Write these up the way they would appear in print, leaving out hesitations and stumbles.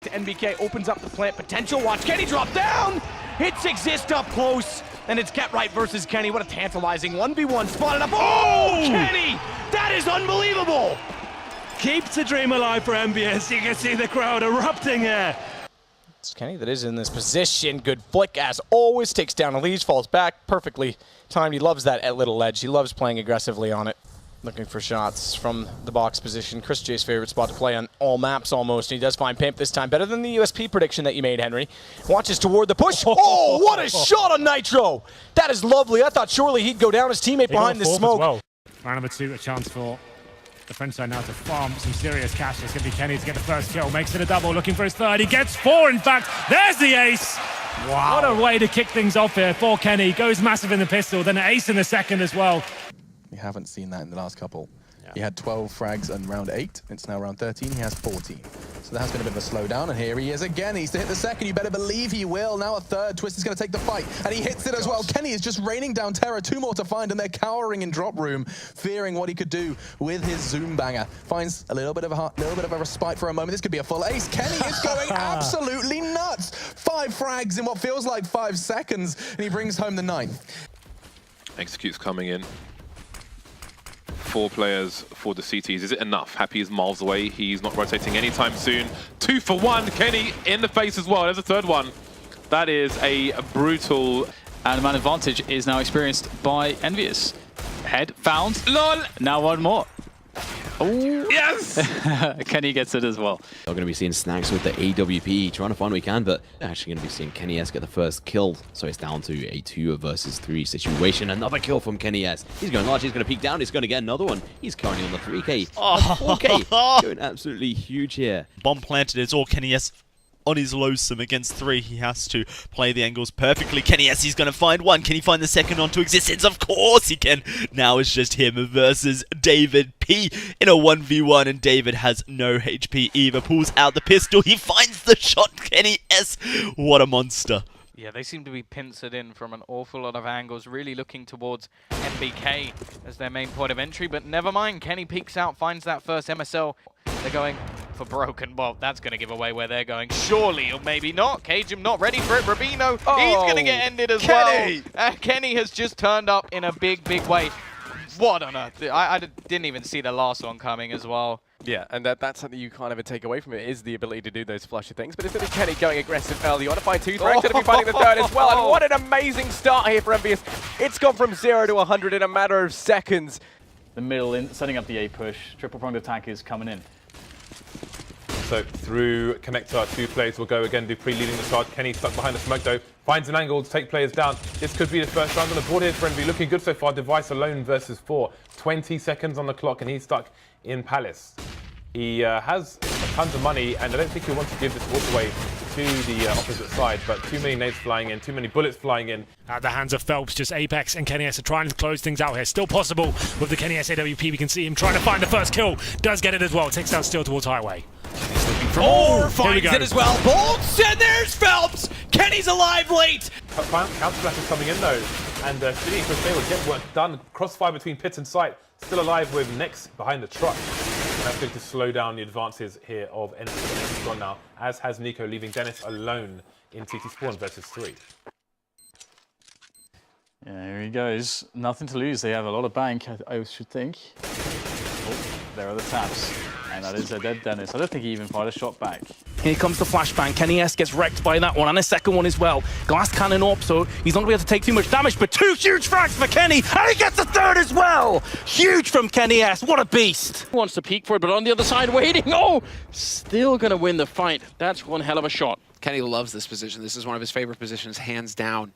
To NBK, opens up the plant potential. Watch Kenny drop down. Hits exist up close, and it's Get Right versus Kenny. What a tantalizing 1v1 spotted up. Oh, Kenny! That is unbelievable. Keeps the dream alive for MBS. You can see the crowd erupting here. It's Kenny that is in this position. Good flick as always. Takes down Elise, falls back. Perfectly timed. He loves that little ledge. He loves playing aggressively on it. Looking for shots from the box position. Chris J's favorite spot to play on all maps almost. And he does find Pimp this time. Better than the USP prediction that you made, Henry. Watches toward the push. Oh, what a shot on Nitro. That is lovely. I thought surely he'd go down his teammate behind the smoke. Well. Round number 2, a chance for the French side now to farm some serious cash. It's going to be Kenny to get the first kill. Makes it a double, looking for his third. He gets 4, in fact. There's the ace. Wow. What a way to kick things off here for Kenny. Goes massive in the pistol, then an ace in the second as well. We haven't seen that in the last couple. He had 12 frags in round 8. It's now round 13. He has 14. So there has been a bit of a slowdown, and here he is again. He needs to hit the second. You better believe he will. Now a third. Twist is going to take the fight, and he hits it as well. Kenny is just raining down terror. 2 more to find, and they're cowering in drop room, fearing what he could do with his zoom banger. Finds a little bit of a respite for a moment. This could be a full ace. Kenny is going absolutely nuts. 5 frags in what feels like 5 seconds, and he brings home the 9th. Execute's coming in. 4 players for the CTs. Is it enough? Happy is miles away. He's not rotating anytime soon. 2 for 1. Kenny in the face as well. There's a third one. That is a brutal. And the man advantage is now experienced by Envious. Head found. LOL. Now one more. Oh yes! Kenny gets it as well. We're going to be seeing Snacks with the AWP, trying to find what we can, but they're actually going to be seeing Kenny S get the first kill. So it's down to a 2 versus 3 situation. Another kill from Kenny S. He's going large, he's going to peek down, he's going to get another one. He's currently on the 3K. Oh. 4K. Going absolutely huge here. Bomb planted, it's all Kenny S on his lonesome against 3. He has to play the angles perfectly. Kenny S, he's going to find one. Can he find the second onto existence? Of course he can. Now it's just him versus David P in a 1v1, and David has no HP either. Pulls out the pistol. He finds the shot. Kenny S, what a monster. Yeah, they seem to be pincered in from an awful lot of angles, really looking towards MBK as their main point of entry, but never mind. Kenny peeks out, finds that first MSL. They're going for broken. Well, that's going to give away where they're going. Surely, or maybe not. Cajun not ready for it. Rabino, he's going to get ended as well. Kenny has just turned up in a big, big way. What on earth? I didn't even see the last one coming as well. Yeah, and that's something you kind of take away from it, is the ability to do those flushy things. But it's going to be Kenny going aggressive early on to find 2 threats, going to be finding the third as well. And what an amazing start here for MBS. It's gone from 0 to 100 in a matter of seconds. The middle in, setting up the A push. Triple pronged attack is coming in. So through connector, 2 players will go again, Dupree leading the charge. Kenny stuck behind the smoke though, finds an angle to take players down. This could be the first round on the board here for Envy. Looking good so far. Device alone versus 4. 20 seconds on the clock, and he's stuck in Palace. He has tons of money, and I don't think he'll want to give this walk away to the opposite side, but too many nades flying in, too many bullets flying in. At the hands of Phelps, just Apex and Kenny S are trying to close things out here. Still possible with the Kenny S AWP. We can see him trying to find the first kill. Does get it as well. Takes down Steel towards Highway. He's looking for more. Finds it as well. Bolts, and there's Phelps. Kenny's alive late. Counter-flash is coming in though, and City and Chris will get work done. Crossfire between pit and site. Still alive with Nex behind the truck. And that's going to slow down the advances here of Envy. Nex is gone now, as has Nico, leaving Dennis alone in TT Spawn versus 3. Yeah, here he goes. Nothing to lose. They have a lot of bank, I should think. Oh, there are the taps. And that is a dead Dennis. I don't think he even fired a shot back. Here comes the flashbang. Kenny S gets wrecked by that one, and a second one as well. Glass cannon up, so he's not going to be able to take too much damage, but 2 huge frags for Kenny, and he gets a third as well! Huge from Kenny S, what a beast! Wants to peek for it, but on the other side, waiting. Oh, still going to win the fight. That's one hell of a shot. Kenny loves this position. This is one of his favorite positions, hands down.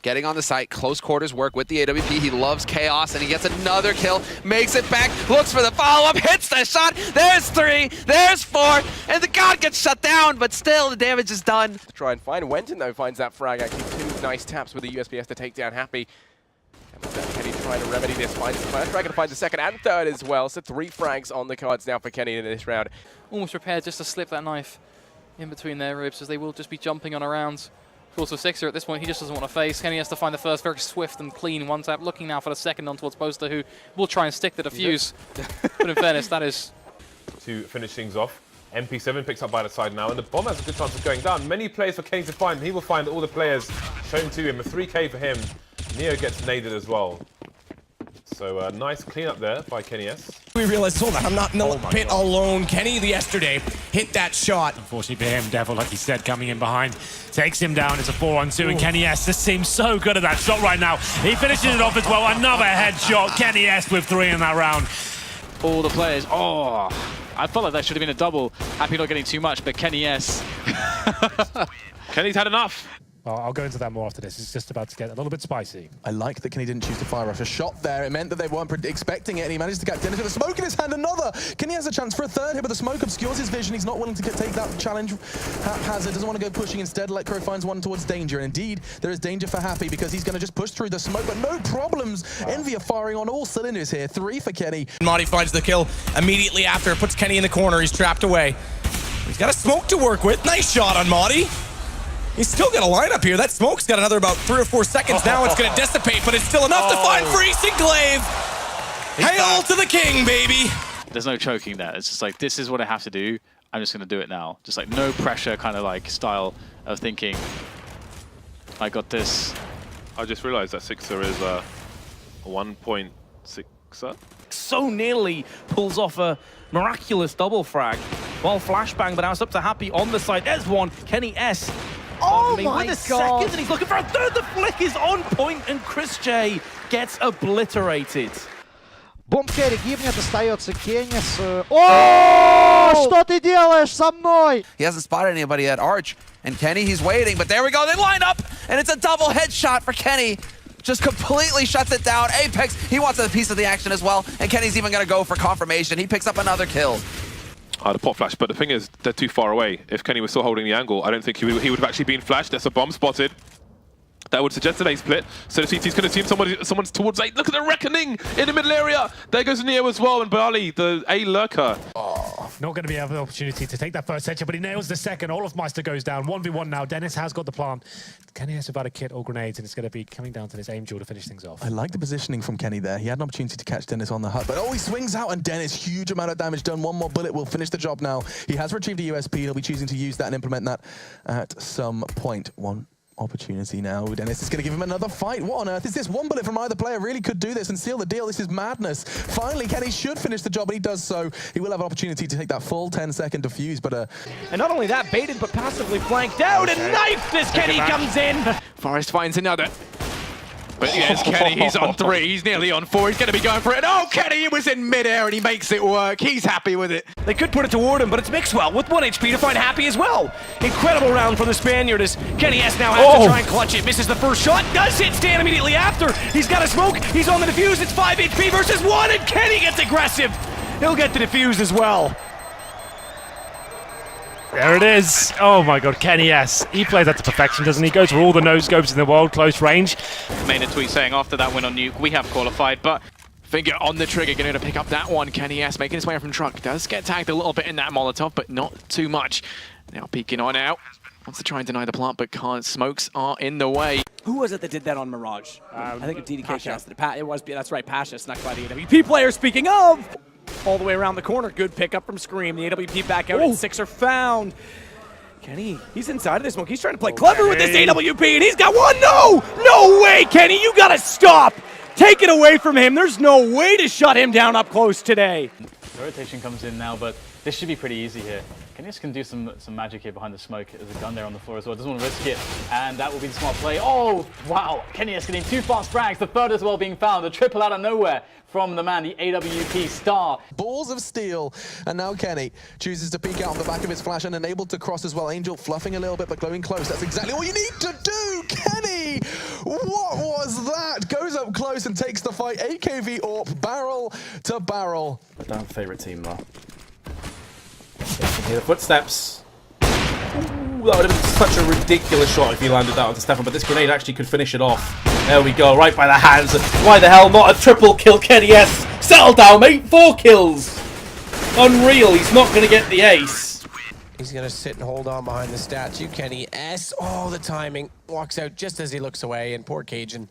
Getting on the site, close quarters work with the AWP. He loves chaos, and he gets another kill. Makes it back, looks for the follow-up, hits the shot. There's 3, there's 4, and the god gets shut down, but still the damage is done. Try and find Wenton though, finds that frag. Actually 2 nice taps with the USPS to take down Happy. And with that, Kenny trying to remedy this, finds the first frag and finds the second and third as well. So 3 frags on the cards now for Kenny in this round. Almost prepared just to slip that knife in between their ribs, as they will just be jumping on around. Also Sixer at this point, he just doesn't want to face. Kenny has to find the first very swift and clean one tap, looking now for the second on towards Poster, who will try and stick the defuse. But in fairness, that is... To finish things off, MP7 picks up by the side now, and the bomb has a good chance of going down. Many players for Kenny to find. He will find all the players shown to him. A 3K for him. Neo gets naded as well. So a nice cleanup there by Kenny S. We realized, hold on, I'm not in the pit alone. Kenny yesterday hit that shot. Unfortunately for him, Devil, like he said, coming in behind, takes him down. It's a 4-on-2, and Kenny S just seems so good at that shot right now. He finishes it off as well. Another headshot. Kenny S with 3 in that round. All the players. Oh, I felt like that should have been a double. Happy not getting too much, but Kenny S. Kenny's had enough. Well, I'll go into that more after this. It's just about to get a little bit spicy. I like that Kenny didn't choose to fire rush a shot there. It meant that they weren't expecting it, and he managed to get Dennis with a smoke in his hand. Another! Kenny has a chance for a third here, but the smoke obscures his vision. He's not willing to take that challenge haphazard. Doesn't want to go pushing. Instead, Let Crow finds one towards danger. And indeed, there is danger for Happy because he's going to just push through the smoke, but no problems. Wow. Envy are firing on all cylinders here. 3 for Kenny. Marty finds the kill immediately after. Puts Kenny in the corner. He's trapped away. He's got a smoke to work with. Nice shot on Marty. He's still got a lineup here. That smoke's got another about 3 or 4 seconds. Now it's going to dissipate, but it's still enough to find Freeze and Glaive. Hail to the king, baby. There's no choking there. It's just like, this is what I have to do. I'm just going to do it now. Just like no pressure kind of like style of thinking. I got this. I just realized that Sixer is a 1.6er. So nearly pulls off a miraculous double frag while flashbang, but now it's up to Happy on the side. There's one. Kenny S. Oh my my with a God. second, and he's looking for a third. The flick is on point, and Chris J gets obliterated. Бомб-керри гибнет, остается Кеннис. О, что ты делаешь со мной? He hasn't spotted anybody at Arch. And Kenny, he's waiting, but there we go. They line up, and it's a double headshot for Kenny. Just completely shuts it down. Apex, he wants a piece of the action as well, and Kenny's even going to go for confirmation. He picks up another kill. The pot flash, but the thing is, they're too far away. If Kenny was still holding the angle, I don't think he would have actually been flashed. There's a bomb spotted. That would suggest an A split. So the CT's going to assume someone's towards A. Look at the reckoning in the middle area. There goes Neo as well, and Bali, the A lurker. Not going to be able the opportunity to take that first headshot, but he nails the second. Olofmeister goes down. 1v1 now. Dennis has got the plant. Kenny has about a kit or grenades, and it's going to be coming down to this aim duel to finish things off. I like the positioning from Kenny there. He had an opportunity to catch Dennis on the hut, but he swings out, and Dennis, huge amount of damage done. One more bullet will finish the job now. He has retrieved a USP. He'll be choosing to use that and implement that at some point. One opportunity now. Dennis is going to give him another fight. What on earth is this? One bullet from either player really could do this and seal the deal. This is madness. Finally, Kenny should finish the job, but he does so. He will have an opportunity to take that full 10-second defuse, but And not only that, baited but passively flanked out and knifed as Kenny comes in. Forrest finds another. But yes, Kenny, he's on 3, he's nearly on 4, he's going to be going for it. Oh, Kenny, he was in midair and he makes it work. He's happy with it. They could put it toward him, but it's Mixwell with 1 HP to find Happy as well. Incredible round from the Spaniard as Kenny S now has to try and clutch it. Misses the first shot, does hit Stan immediately after. He's got a smoke, he's on the defuse, it's 5 HP versus 1, and Kenny gets aggressive. He'll get the defuse as well. There it is. Oh my God, Kenny S. He plays that to perfection, doesn't he? Goes for all the no-scopes in the world, close range. Made a tweet saying after that win on Nuke, we have qualified, but Finger on the trigger, going to pick up that one. Kenny S making his way from truck. Does get tagged a little bit in that Molotov, but not too much. Now peeking on out. Wants to try and deny the plant, but can't. Smokes are in the way. Who was it that did that on Mirage? I think DDK casted it. It was, that's right, Pasha snuck by the AWP player. Speaking of, all the way around the corner. Good pickup from Scream. The AWP back out, and 6 are found. Kenny, he's inside of this smoke. He's trying to play clever with this AWP, and he's got one. No! No way, Kenny. You got to stop. Take it away from him. There's no way to shut him down up close today. The rotation comes in now, but this should be pretty easy here. Kenny can do some magic here behind the smoke. There's a gun there on the floor as well. Doesn't want to risk it, and that will be the smart play. Oh, wow. Kenny is getting 2 fast frags. The third as well being found. A triple out of nowhere from the man, the AWP star. Balls of steel, and now Kenny chooses to peek out on the back of his flash and enabled to cross as well. Angel fluffing a little bit, but going close. That's exactly what you need to do, Kenny! What was that? Goes up close and takes the fight. AKV AWP, barrel to barrel. I don't have a favourite team, though. You can hear the footsteps. Ooh, that would have been such a ridiculous shot if he landed that onto Stefan, but this grenade actually could finish it off. There we go, right by the hands. Why the hell not a triple kill, Kenny S? Settle down, mate. 4 kills. Unreal, he's not going to get the ace. He's going to sit and hold on behind the statue. Kenny S. Oh, the timing. Walks out just as he looks away, and poor Cajun.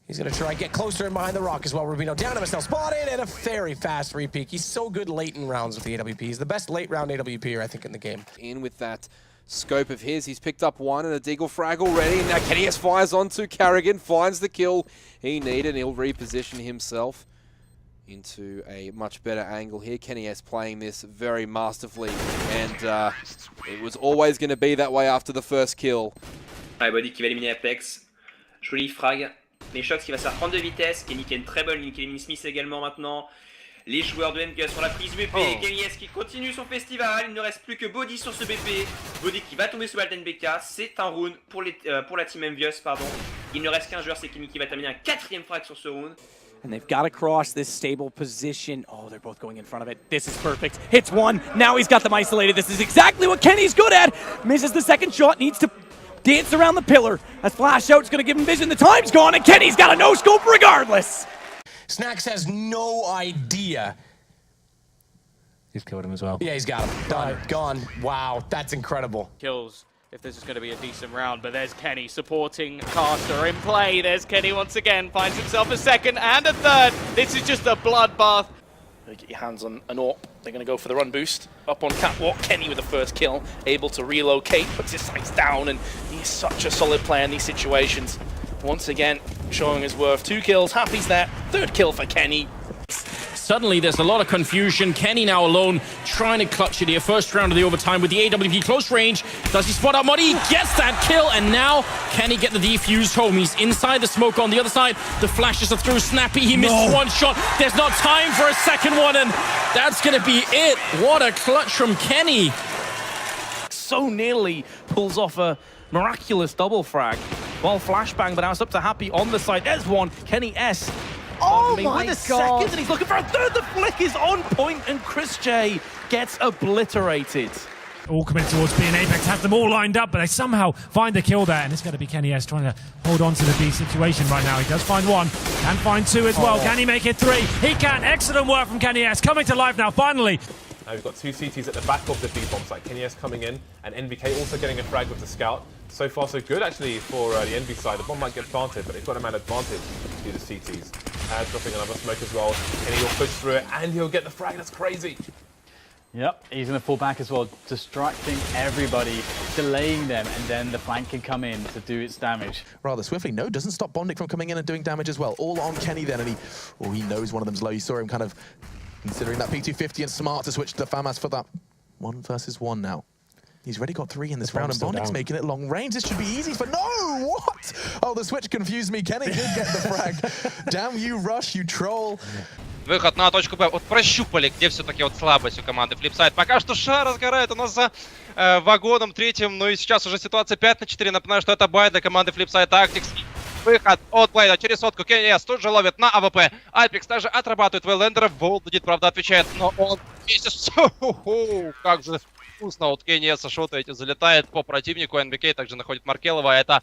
He's going to try and get closer in behind the rock as well. Rubino down to himself, spotted, and a very fast repeat. He's so good late in rounds with the AWP. He's the best late round AWPer, I think, in the game. In with that scope of his, he's picked up one and a deagle frag already. And now Kenny fires onto Carrigan, finds the kill he needed, and he'll reposition himself into a much better angle here. Kenny S playing this very masterfully, and it was always going to be that way after the first kill. Body qui va éliminer Apex. Joli frag. Mais Shox qui va se faire prendre de vitesse. Kenny qui a une très bonne ligne, qui élimine Smith également maintenant. Les joueurs de MK sur la prise BP. Kenny S qui continue son festival. Il ne reste plus que Body sur ce BP. Body qui va tomber sous Alten BK. C'est un round pour la team Envious, pardon. Il ne reste qu'un joueur, c'est Kenny qui va terminer un 4e frag sur ce round. And they've got to cross this stable position. Oh, they're both going in front of it. This is perfect. Hits one. Now he's got them isolated. This is exactly what Kenny's good at. Misses the second shot. Needs to dance around the pillar. That flash out's going to give him vision. The time's gone, and Kenny's got a no-scope regardless. Snacks has no idea. He's killed him as well. Yeah, he's got him. Done. Gone. Wow, that's incredible. Kills if this is going to be a decent round, but there's Kenny supporting Caster in play. There's Kenny once again, finds himself a second and a third. This is just a bloodbath. Get your hands on an AWP. They're going to go for the run boost. Up on catwalk, Kenny with the first kill, able to relocate, puts his sights down, and he's such a solid player in these situations. Once again, showing his worth. 2 kills, Happy's there, 3rd kill for Kenny. Suddenly, there's a lot of confusion. Kenny now alone, trying to clutch it here. First round of the overtime with the AWP close range. Does he spot out Muddy? He gets that kill, and now Kenny get the defused home. He's inside the smoke on the other side. The flashes are through. Snappy, he missed one shot. There's not time for a second one, and that's going to be it. What a clutch from Kenny. So nearly pulls off a miraculous double frag. Well, flashbang, but now it's up to Happy on the side. There's one, Kenny S. Oh my with a God. second, and he's looking for a third. The flick is on point, and Chris J gets obliterated. All committed towards B, and Apex has them all lined up, but they somehow find the kill there, and it's going to be Kenny S trying to hold on to the B situation right now. He does find one, can find two as well. Can he make it 3? He can. Excellent work from Kenny S, coming to life now, finally. Now we've got 2 CTs at the back of the B bombs, like Kenny S coming in, and NBK also getting a frag with the scout. So far, so good actually for the NB side. The bomb might get planted, but they've got a man advantage to the CTs. Dropping another smoke as well. Kenny will push through it, and he'll get the frag. That's crazy. Yep, he's going to fall back as well, distracting everybody, delaying them, and then the flank can come in to do its damage. Rather swiftly. No, doesn't stop Bondic from coming in and doing damage as well. All on Kenny then, and he knows one of them's low. You saw him kind of considering that P250 and smart to switch to FAMAS for that 1 versus 1 now. He's already got 3 in this round, and Bondic's making it long range. This should be easy for... No! What? Oh, the switch confused me. Kenny did get the frag. Damn you, Rush, you troll. Выход на точку Б. Вот прощупали, где все-таки вот слабость у команды Flipside. Пока что Ша разгорает у нас за вагоном 3-м. Ну и сейчас уже ситуация 5-4. Напоминаю, что это бай для команды Flipside Tactics. Выход от Блейда через сотку. Kenny S тут же ловит на АВП. Apex также отрабатывает Вейлендера. Волдудит, правда, отвечает, но он вместе с... Как же вкусно от Kenny S шоты эти залетает по противнику. NBK также находит Маркелова. Это...